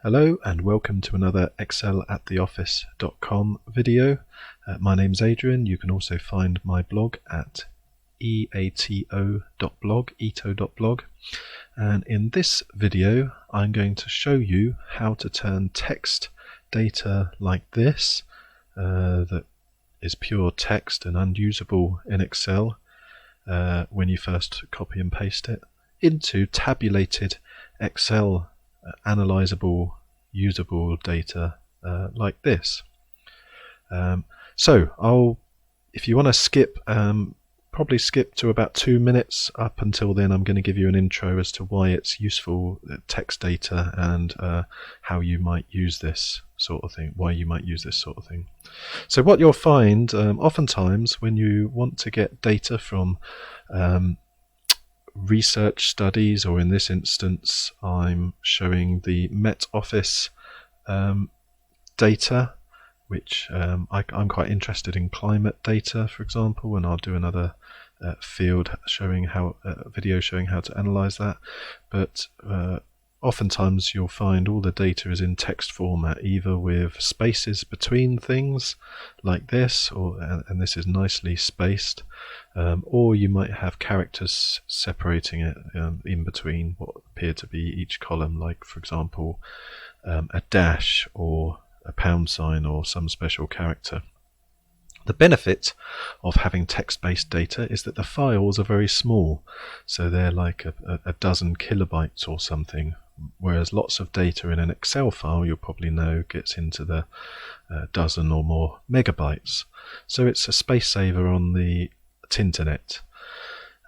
Hello and welcome to another excelattheoffice.com video. My name's Adrian. You can also find my blog at eato.blog. And in this video I'm going to show you how to turn text data like this, that is pure text and unusable in Excel when you first copy and paste it, into tabulated Excel analyzable, usable data like this. If you want to skip, probably skip to about 2 minutes. Up until then, I'm going to give you an intro as to why it's useful, text data, and how you might use this sort of thing, So what you'll find oftentimes when you want to get data from research studies, or in this instance I'm showing the Met Office data, which I'm quite interested in climate data, for example, and I'll do another field video showing how to analyze that. But oftentimes you'll find all the data is in text format, either with spaces between things like this, and this is nicely spaced, or you might have characters separating it in between what appear to be each column, like for example a dash or a pound sign or some special character. The benefit of having text-based data is that the files are very small, so they're like a dozen kilobytes or something, whereas lots of data in an Excel file, you'll probably know, gets into the dozen or more megabytes. So it's a space saver on the internet.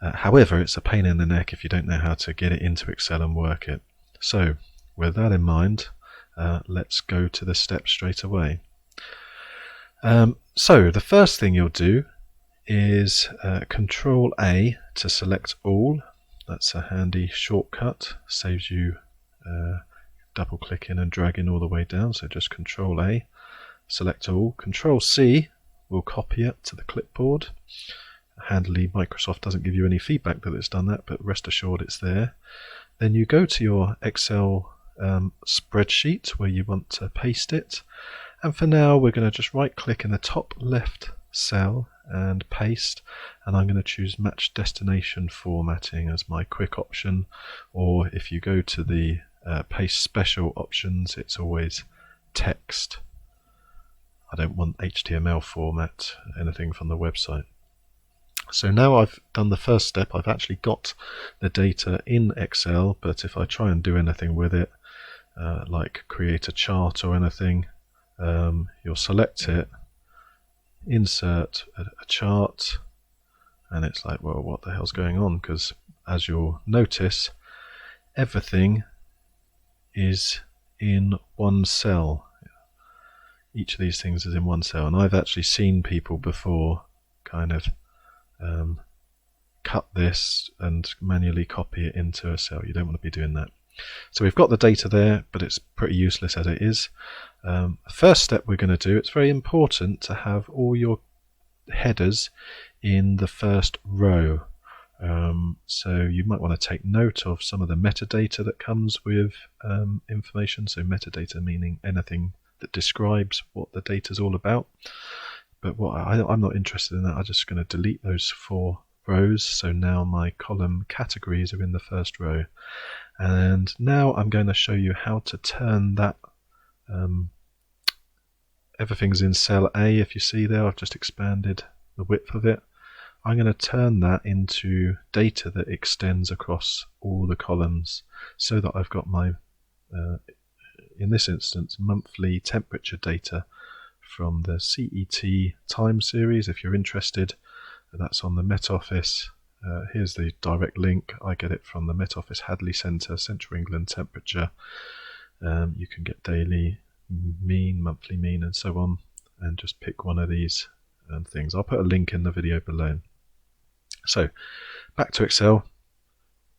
However, it's a pain in the neck if you don't know how to get it into Excel and work it. So with that in mind, let's go to the steps straight away. So the first thing you'll do is Control A to select all. That's a handy shortcut, saves you double clicking and dragging all the way down. So just Control A, select all. Control C will copy it to the clipboard. Handily, Microsoft doesn't give you any feedback that it's done that, but rest assured it's there. Then you go to your Excel spreadsheet where you want to paste it, and for now we're going to just right click in the top left cell and paste, and I'm going to choose match destination formatting as my quick option, or if you go to the paste special options, it's always text. I don't want HTML format, anything from the website. So now I've done the first step, I've actually got the data in Excel, but if I try and do anything with it, like create a chart or anything, you'll select it, insert a chart, and it's like, well, what the hell's going on? Because as you'll notice, everything is in one cell. Each of these things is in one cell, and I've actually seen people before kind of cut this and manually copy it into a cell. You don't want to be doing that. So we've got the data there, but it's pretty useless as it is. First step we're going to do, it's very important to have all your headers in the first row. So you might want to take note of some of the metadata that comes with information. So metadata meaning anything that describes what the data is all about. But I'm not interested in that. I'm just going to delete those 4 rows. So now my column categories are in the first row. And now I'm going to show you how to turn that. Everything's in cell A. If you see there, I've just expanded the width of it. I'm going to turn that into data that extends across all the columns, so that I've got my, in this instance, monthly temperature data from the CET time series. If you're interested, that's on the Met Office. Here's the direct link. I get it from the Met Office Hadley Centre, Central England temperature. You can get daily mean, monthly mean, and so on, and just pick one of these things. I'll put a link in the video below. So back to Excel.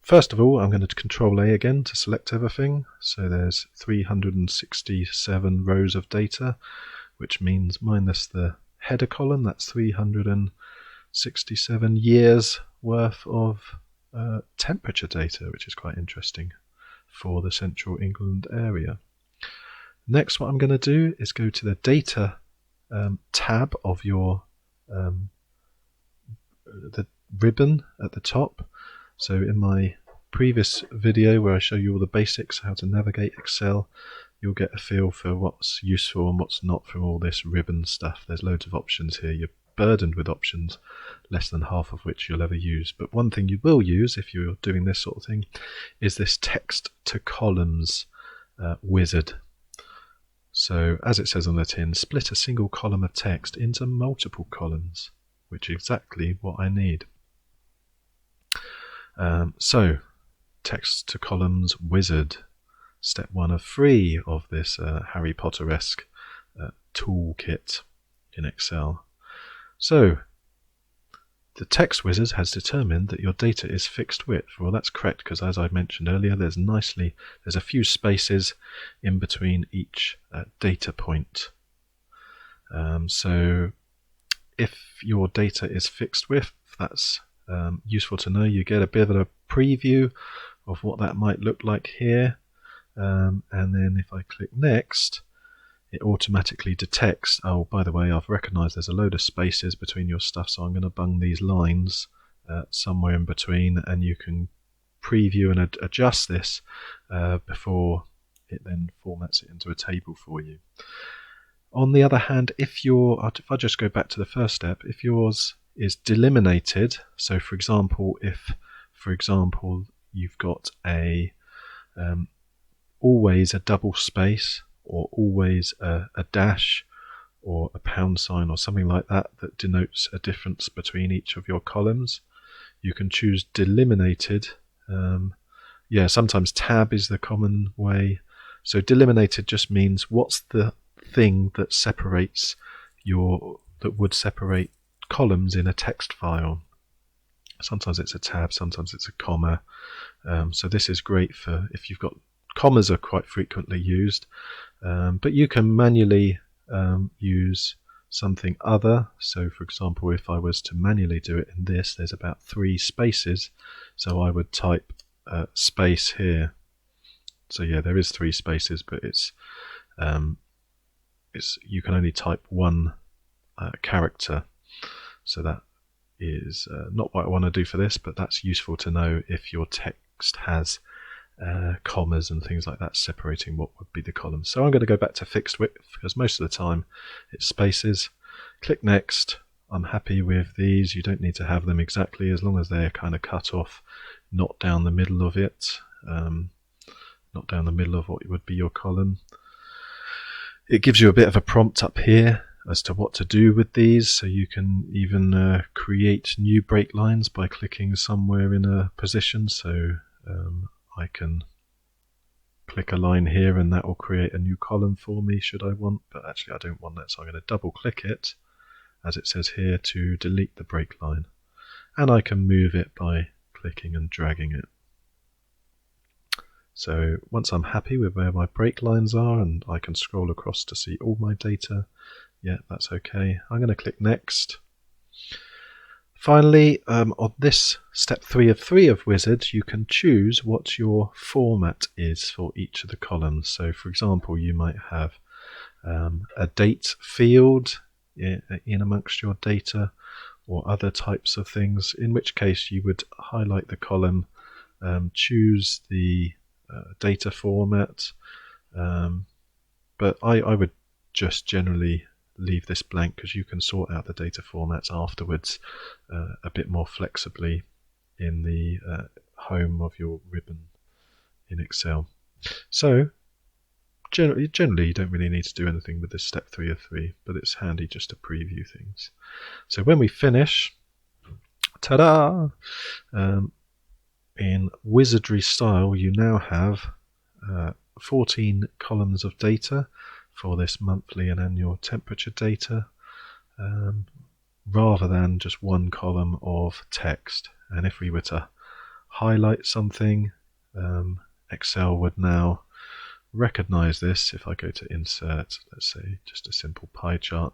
First of all, I'm going to Control A again to select everything. So there's 367 rows of data, which means minus the header column, that's 367 years worth of temperature data, which is quite interesting for the Central England area. Next, what I'm going to do is go to the data tab of your the ribbon at the top. So in my previous video where I show you all the basics, how to navigate Excel, you'll get a feel for what's useful and what's not from all this ribbon stuff. There's loads of options here. You're burdened with options, less than half of which you'll ever use. But one thing you will use if you're doing this sort of thing is this text to columns wizard. So as it says on the tin, split a single column of text into multiple columns, which is exactly what I need. So text to columns wizard, step 1 of 3 of this Harry Potter-esque toolkit in Excel. So the text wizard has determined that your data is fixed width. Well, that's correct, because as I mentioned earlier, there's a few spaces in between each data point. So if your data is fixed width, that's useful to know. You get a bit of a preview of what that might look like here, and then if I click next, it automatically detects, oh, by the way, I've recognized there's a load of spaces between your stuff, so I'm going to bung these lines somewhere in between, and you can preview and adjust this before it then formats it into a table for you. On the other hand, if I just go back to the first step, if yours is delimited, so for example, if you've got always a double space, or always a dash, or a pound sign, or something like that, that denotes a difference between each of your columns, you can choose delimited. Yeah, sometimes tab is the common way. So delimited just means what's the thing that separates that would separate columns in a text file. Sometimes it's a tab, sometimes it's a comma. So this is great for if you've got commas are quite frequently used, but you can manually use something other. So for example, if I was to manually do it in this, there's about 3 spaces, so I would type space here. So yeah, there is 3 spaces, but it's you can only type 1 character, so that is not what I want to do for this, but that's useful to know if your text has commas and things like that separating what would be the columns. So I'm going to go back to fixed width, because most of the time it's spaces. Click next. I'm happy with these. You don't need to have them exactly, as long as they're kind of cut off, not down the middle of it, not down the middle of what would be your column. It gives you a bit of a prompt up here as to what to do with these, so you can even create new break lines by clicking somewhere in a position. So I can click a line here and that will create a new column for me should I want, but actually I don't want that, so I'm going to double click it, as it says here, to delete the break line, and I can move it by clicking and dragging it. So once I'm happy with where my break lines are, and I can scroll across to see all my data, yeah, that's okay. I'm going to click next. Finally, on this step 3 of 3 of Wizard, you can choose what your format is for each of the columns. So for example, you might have a date field in amongst your data, or other types of things, in which case you would highlight the column, choose the data format, but I would just generally leave this blank, because you can sort out the data formats afterwards a bit more flexibly in the home of your ribbon in Excel. So generally you don't really need to do anything with this step 3 of 3, but it's handy just to preview things. So when we finish, ta-da! In wizardry style, you now have 14 columns of data for this monthly and annual temperature data, rather than just 1 column of text. And if we were to highlight something, Excel would now recognize this. If I go to insert, let's say just a simple pie chart,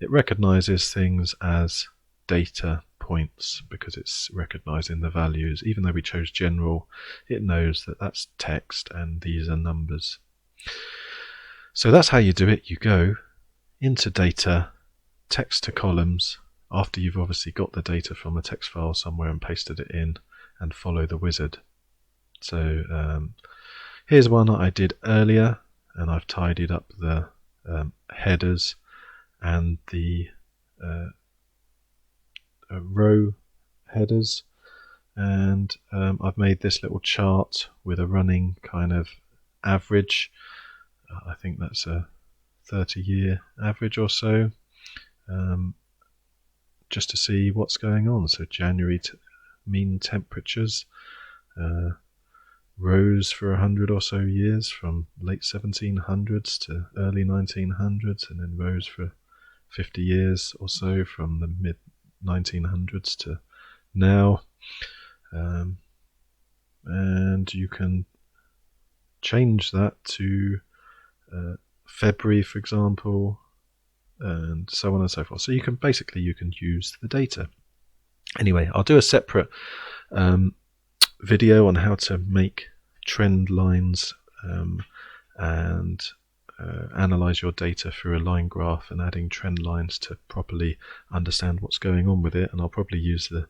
it recognizes things as data points because it's recognizing the values. Even though we chose general, it knows that that's text and these are numbers. So that's how you do it. You go into data, text to columns, after you've obviously got the data from a text file somewhere and pasted it in, and follow the wizard. So here's one I did earlier, and I've tidied up the headers and the row headers, and I've made this little chart with a running kind of average. I think that's a 30-year average or so, just to see what's going on. So January mean temperatures, rose for 100 or so years, from late 1700s to early 1900s, and then rose for 50 years or so from the mid 1900s to now. And you can change that to February, for example, and so on and so forth. So you can use the data. Anyway, I'll do a separate video on how to make trend lines and analyze your data through a line graph, and adding trend lines to properly understand what's going on with it. And I'll probably use the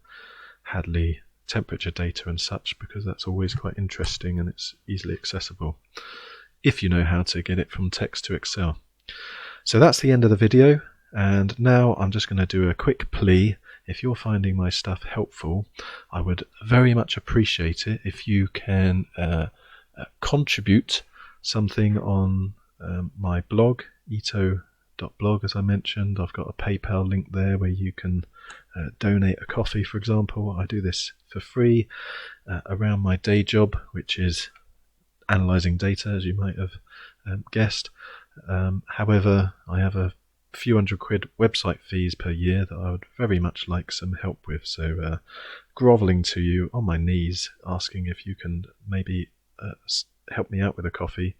Hadley temperature data and such, because that's always quite interesting and it's easily accessible if you know how to get it from text to Excel. So that's the end of the video, and now I'm just going to do a quick plea. If you're finding my stuff helpful, I would very much appreciate it if you can contribute something on my blog, ito.blog, as I mentioned. I've got a PayPal link there where you can donate a coffee, for example. I do this for free around my day job, which is analysing data, as you might have guessed. However, I have a few £100 website fees per year that I would very much like some help with. So grovelling to you on my knees, asking if you can maybe help me out with a coffee,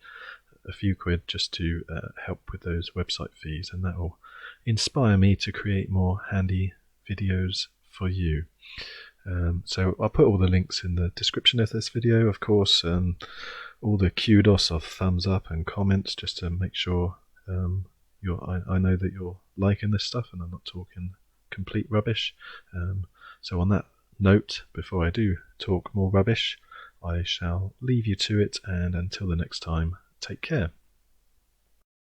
a few quid, just to help with those website fees, and that will inspire me to create more handy videos for you. So I'll put all the links in the description of this video, of course, and all the kudos of thumbs up and comments, just to make sure I know that you're liking this stuff and I'm not talking complete rubbish. So on that note, before I do talk more rubbish, I shall leave you to it, and until the next time, take care.